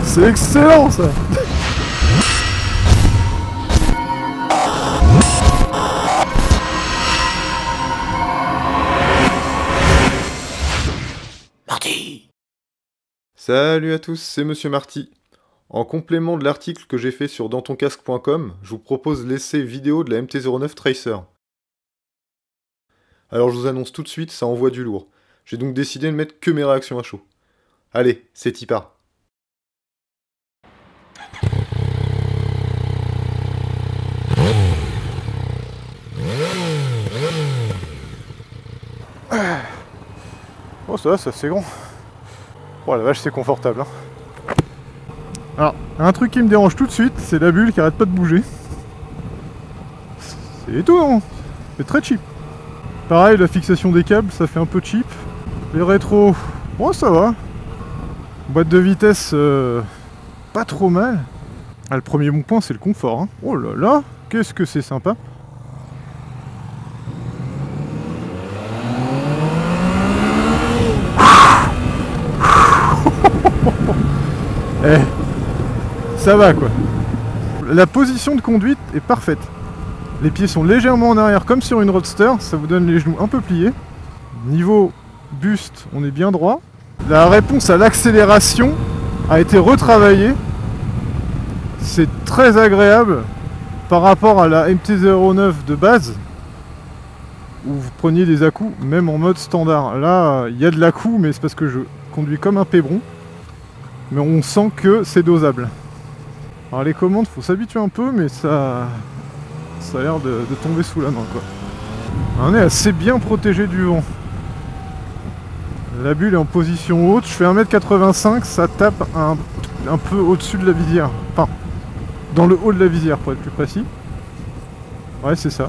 C'est excellent ça. Marty! Salut à tous, c'est Monsieur Marty. En complément de l'article que j'ai fait sur dantoncasque.com, je vous propose l'essai vidéo de la MT-09 Tracer. Alors je vous annonce tout de suite, ça envoie du lourd. J'ai donc décidé de mettre que mes réactions à chaud. Allez, c'est y part. Oh ça va, c'est assez grand. Oh la vache, c'est confortable. Hein. Alors, un truc qui me dérange tout de suite, c'est la bulle qui arrête pas de bouger. C'est tout, non? C'est très cheap. Pareil, la fixation des câbles, ça fait un peu cheap. Les rétros, bon ça va. Boîte de vitesse, pas trop mal. Ah, le premier bon point, c'est le confort. Hein. Oh là là, qu'est-ce que c'est sympa. Eh, ça va quoi. La position de conduite est parfaite. Les pieds sont légèrement en arrière comme sur une Roadster, ça vous donne les genoux un peu pliés. Niveau buste, on est bien droit. La réponse à l'accélération a été retravaillée. C'est très agréable par rapport à la MT-09 de base, où vous preniez des à-coups, même en mode standard. Là, il y a de l'à-coup, mais c'est parce que je conduis comme un pébron. Mais on sent que c'est dosable. Alors les commandes, faut s'habituer un peu, mais ça a l'air de tomber sous la main quoi. On est assez bien protégé du vent. La bulle est en position haute, je fais 1m85, ça tape un peu au-dessus de la visière. Enfin, dans le haut de la visière pour être plus précis. Ouais, c'est ça.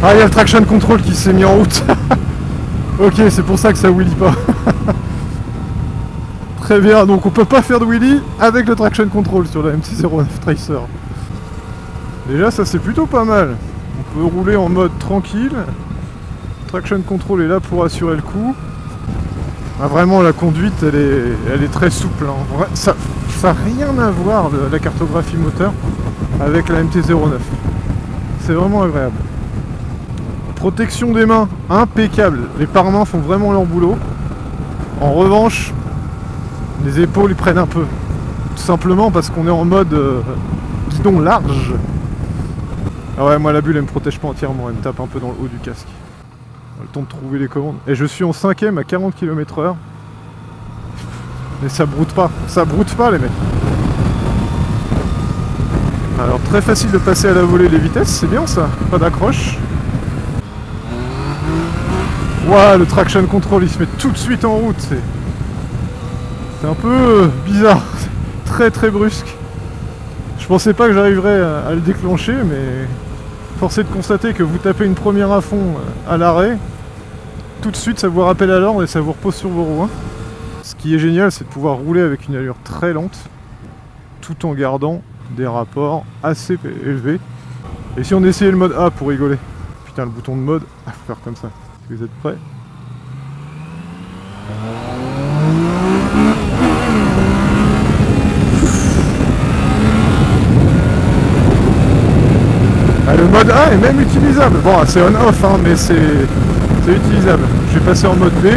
Ah, il y a le traction control qui s'est mis en route. Ok, c'est pour ça que ça wheelie pas. Très bien, donc on peut pas faire de wheelie avec le traction control sur la MT-09 Tracer. Déjà ça c'est plutôt pas mal. On peut rouler en mode tranquille. Traction control est là pour assurer le coup. Ah, vraiment la conduite elle est très souple. Hein. Ça n'a rien à voir la cartographie moteur avec la MT-09. C'est vraiment agréable. Protection des mains, impeccable. Les pare-mains font vraiment leur boulot. En revanche, les épaules ils prennent un peu. Tout simplement parce qu'on est en mode guidon large. Ah ouais, moi la bulle elle me protège pas entièrement, elle me tape un peu dans le haut du casque. On a le temps de trouver les commandes. Et je suis en 5ème à 40 km/h. Mais ça broute pas les mecs. Alors très facile de passer à la volée les vitesses, c'est bien ça, pas d'accroche. Ouah, le traction control il se met tout de suite en route, c'est un peu bizarre, très brusque. Je pensais pas que j'arriverais à le déclencher, mais force est de constater que vous tapez une première à fond à l'arrêt, tout de suite ça vous rappelle à l'ordre et ça vous repose sur vos roues. Hein. Ce qui est génial, c'est de pouvoir rouler avec une allure très lente, tout en gardant des rapports assez élevés. Et si on essayait le mode A pour rigoler, putain le bouton de mode, faut faire comme ça. Si vous êtes prêts? Ah, le mode A est même utilisable. Bon, c'est on-off, hein, mais c'est utilisable. Je vais passer en mode B.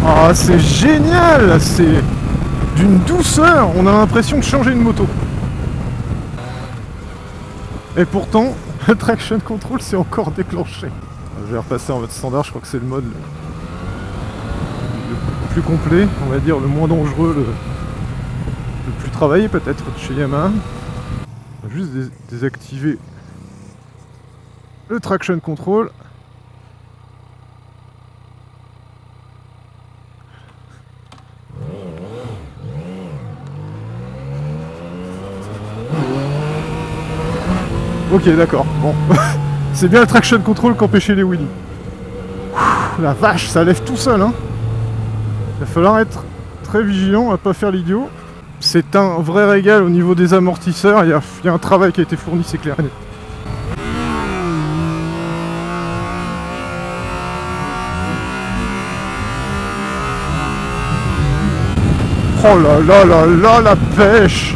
Ah, c'est génial! C'est d'une douceur. On a l'impression de changer une moto. Et pourtant, le traction control s'est encore déclenché. Je vais repasser en mode standard. Je crois que c'est le mode le plus complet, on va dire le moins dangereux, le plus travaillé peut-être chez Yamaha. On va juste désactiver le traction control. Ok, d'accord, bon. C'est bien le traction control qu'empêchait les wheelies. La vache, ça lève tout seul, hein. Il va falloir être très vigilant à pas faire l'idiot. C'est un vrai régal au niveau des amortisseurs, il y a un travail qui a été fourni, c'est clair. Oh là là là là, la pêche!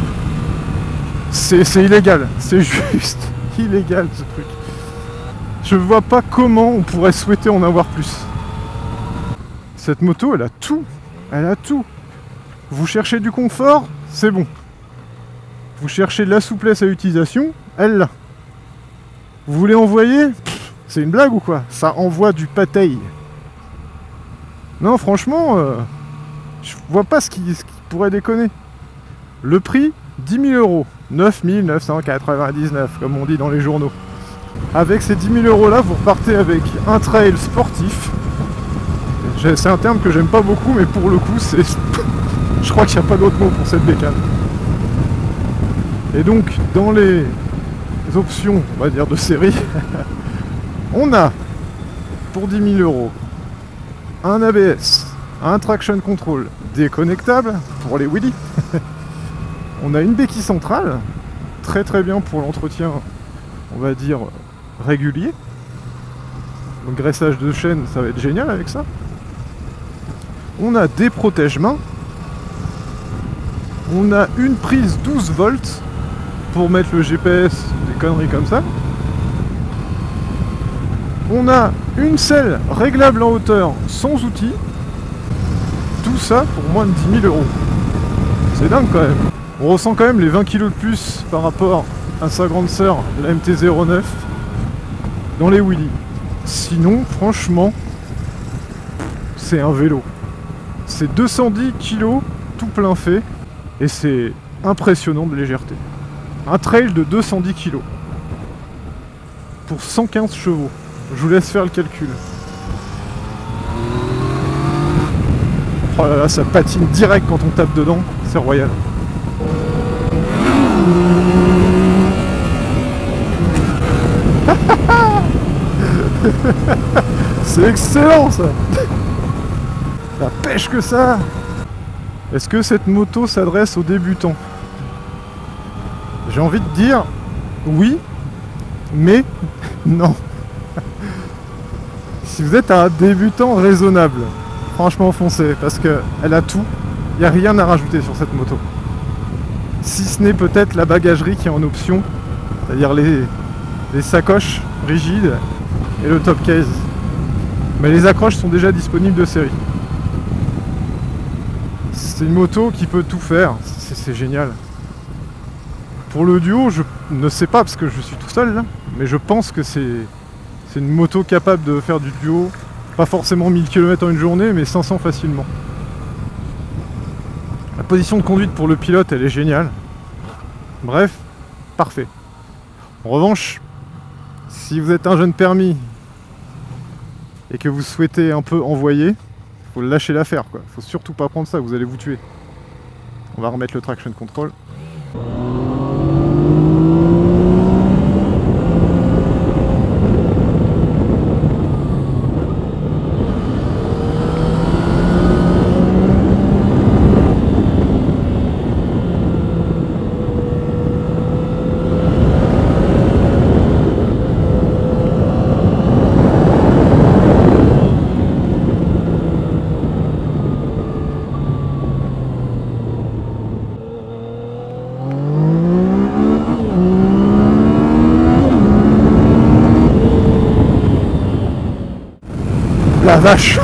C'est illégal, c'est juste illégal ce truc. Je vois pas comment on pourrait souhaiter en avoir plus. Cette moto, elle a tout. Elle a tout. Vous cherchez du confort, c'est bon. Vous cherchez de la souplesse à l'utilisation, elle l'a. Vous voulez envoyer? C'est une blague ou quoi? Ça envoie du pâté. Non, franchement, je vois pas ce qui pourrait déconner. Le prix, 10 000 €. 9 999, comme on dit dans les journaux. Avec ces 10 000 € là, vous repartez avec un trail sportif. C'est un terme que j'aime pas beaucoup, mais pour le coup, c'est... je crois qu'il n'y a pas d'autre mot pour cette bécane. Et donc, dans les options, on va dire, de série, on a, pour 10 000 €, un ABS, un traction control déconnectable pour les wheelies. On a une béquille centrale, très très bien pour l'entretien, on va dire, régulier. Donc graissage de chaîne, ça va être génial avec ça. On a des protège-mains. On a une prise 12 volts pour mettre le GPS, des conneries comme ça. On a une selle réglable en hauteur sans outils. Tout ça pour moins de 10 000 €. C'est dingue quand même. On ressent quand même les 20 kg de plus par rapport à sa grande sœur, la MT-09, dans les wheelies. Sinon, franchement, c'est un vélo. C'est 210 kg tout plein fait, et c'est impressionnant de légèreté. Un trail de 210 kg pour 115 chevaux. Je vous laisse faire le calcul. Oh là là, ça patine direct quand on tape dedans, c'est royal. C'est excellent ça. La pêche que ça. Est-ce que cette moto s'adresse aux débutants? J'ai envie de dire oui, mais non. Si vous êtes un débutant raisonnable, franchement foncez, parce qu'elle a tout. Il n'y a rien à rajouter sur cette moto. Si ce n'est peut-être la bagagerie qui est en option, c'est-à-dire les sacoches rigides et le top case. Mais les accroches sont déjà disponibles de série. C'est une moto qui peut tout faire, c'est génial. Pour le duo, je ne sais pas parce que je suis tout seul là, mais je pense que c'est une moto capable de faire du duo, pas forcément 1000 km en une journée, mais 500 facilement. La position de conduite pour le pilote, elle est géniale. Bref, parfait. En revanche, si vous êtes un jeune permis et que vous souhaitez un peu envoyer, faut lâcher l'affaire quoi. Faut surtout pas prendre ça, vous allez vous tuer. On va remettre le traction control. La vache.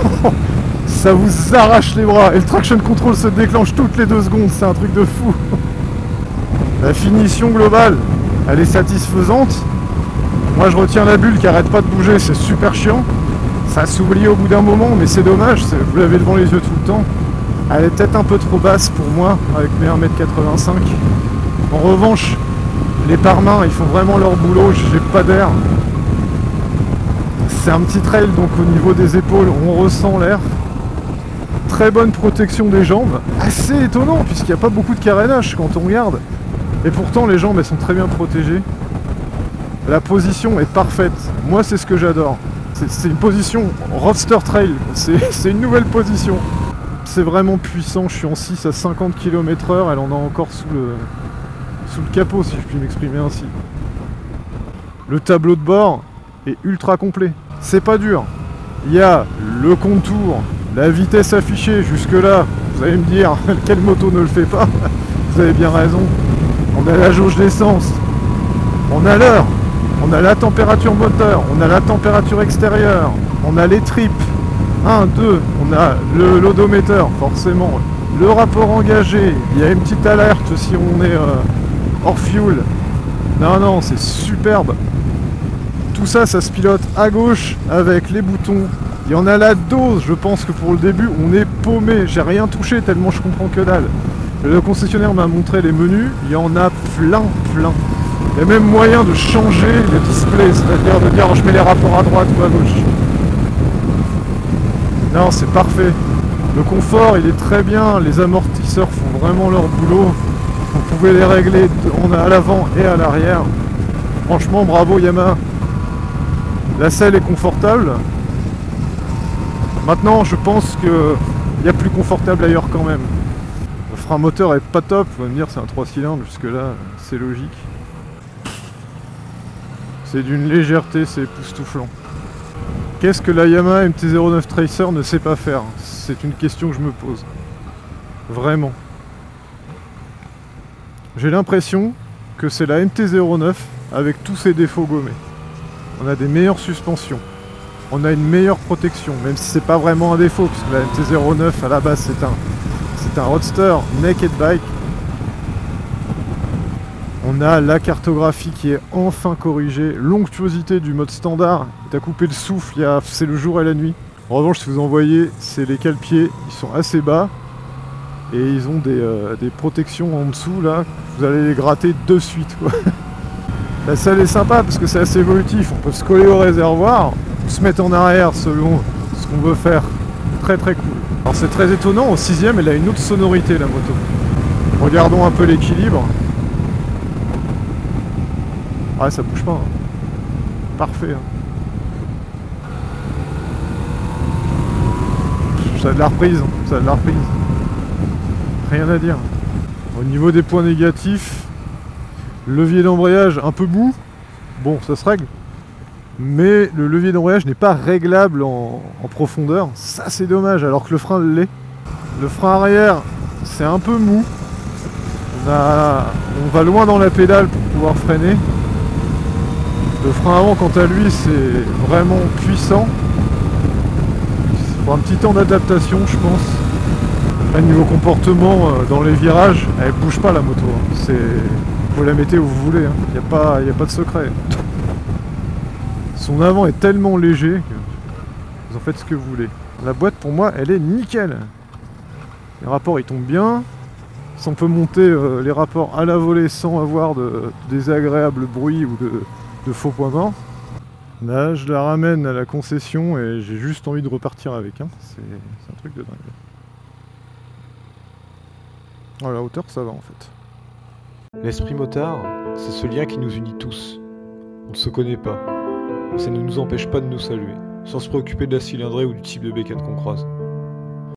Ça vous arrache les bras. Et le traction control se déclenche toutes les 2 secondes. C'est un truc de fou. La finition globale, elle est satisfaisante. Moi je retiens la bulle qui arrête pas de bouger. C'est super chiant. Ça s'oublie au bout d'un moment, mais c'est dommage. Vous l'avez devant les yeux tout le temps. Elle est peut-être un peu trop basse pour moi, avec mes 1m85. En revanche, les pare-mains, ils font vraiment leur boulot. J'ai pas d'air. C'est un petit trail, donc au niveau des épaules, on ressent l'air. Très bonne protection des jambes. Assez étonnant, puisqu'il n'y a pas beaucoup de carénage quand on regarde. Et pourtant, les jambes, elles sont très bien protégées. La position est parfaite. Moi, c'est ce que j'adore. C'est une position roadster trail. C'est une nouvelle position. C'est vraiment puissant. Je suis en 6 à 50 km/h. Elle en a encore sous le capot, si je puis m'exprimer ainsi. Le tableau de bord est ultra complet. C'est pas dur. Il y a le contour, la vitesse affichée, jusque là, Vous allez me dire, quelle moto ne le fait pas? Vous avez bien raison. On a la jauge d'essence, on a l'heure, on a la température moteur, on a la température extérieure, on a les tripes, 1, 2, on a l'odomètre, forcément, le rapport engagé, il y a une petite alerte si on est hors fuel. Non, non, c'est superbe. Tout ça, ça se pilote à gauche avec les boutons. Il y en a la dose, je pense que pour le début, on est paumé. J'ai rien touché tellement je comprends que dalle. Le concessionnaire m'a montré les menus, il y en a plein. Il y a même moyen de changer le display, c'est-à-dire de dire je mets les rapports à droite ou à gauche. Non, c'est parfait. Le confort, il est très bien. Les amortisseurs font vraiment leur boulot. Vous pouvez les régler à l'avant et à l'arrière. Franchement, bravo Yamaha. La selle est confortable. Maintenant, je pense qu'il y a plus confortable ailleurs quand même. Le frein moteur est pas top. Vous allez me dire, c'est un 3 cylindres. Jusque là, c'est logique. C'est d'une légèreté, c'est époustouflant. Qu'est-ce que la Yamaha MT-09 Tracer ne sait pas faire? C'est une question que je me pose. Vraiment. J'ai l'impression que c'est la MT-09 avec tous ses défauts gommés. On a des meilleures suspensions. On a une meilleure protection, même si c'est pas vraiment un défaut, parce que la MT-09 à la base c'est un roadster naked bike. On a la cartographie qui est enfin corrigée, l'onctuosité du mode standard, t'as coupé le souffle, c'est le jour et la nuit. En revanche, si vous en voyez, c'est les cale-pieds, ils sont assez bas et ils ont des protections en dessous là, vous allez les gratter de suite quoi. La selle est sympa parce que c'est assez évolutif, on peut se coller au réservoir, se mettre en arrière selon ce qu'on veut faire. Très cool. Alors c'est très étonnant, au 6ème elle a une autre sonorité la moto. Regardons un peu l'équilibre. Ah ça bouge pas. Hein. Parfait. Hein. Ça a de la reprise, ça a de la reprise. Rien à dire. Au niveau des points négatifs, levier d'embrayage un peu mou. Bon ça se règle. Mais le levier d'embrayage n'est pas réglable en profondeur. Ça c'est dommage alors que le frein l'est. Le frein arrière c'est un peu mou. On va loin dans la pédale pour pouvoir freiner. Le frein avant quant à lui c'est vraiment puissant. Il faut un petit temps d'adaptation je pense. Là, niveau comportement dans les virages, elle bouge pas la moto. Hein. Vous la mettez où vous voulez. Il n'y a pas de secret. Son avant est tellement léger que vous en faites ce que vous voulez. La boîte pour moi elle est nickel. Les rapports ils tombent bien. Si on peut monter les rapports à la volée sans avoir de désagréables bruits ou de faux points morts. Là je la ramène à la concession et j'ai juste envie de repartir avec. Hein. C'est un truc de dingue. Oh, la hauteur ça va en fait. L'esprit motard, c'est ce lien qui nous unit tous. On ne se connaît pas. Ça ne nous empêche pas de nous saluer, sans se préoccuper de la cylindrée ou du type de bécane qu'on croise.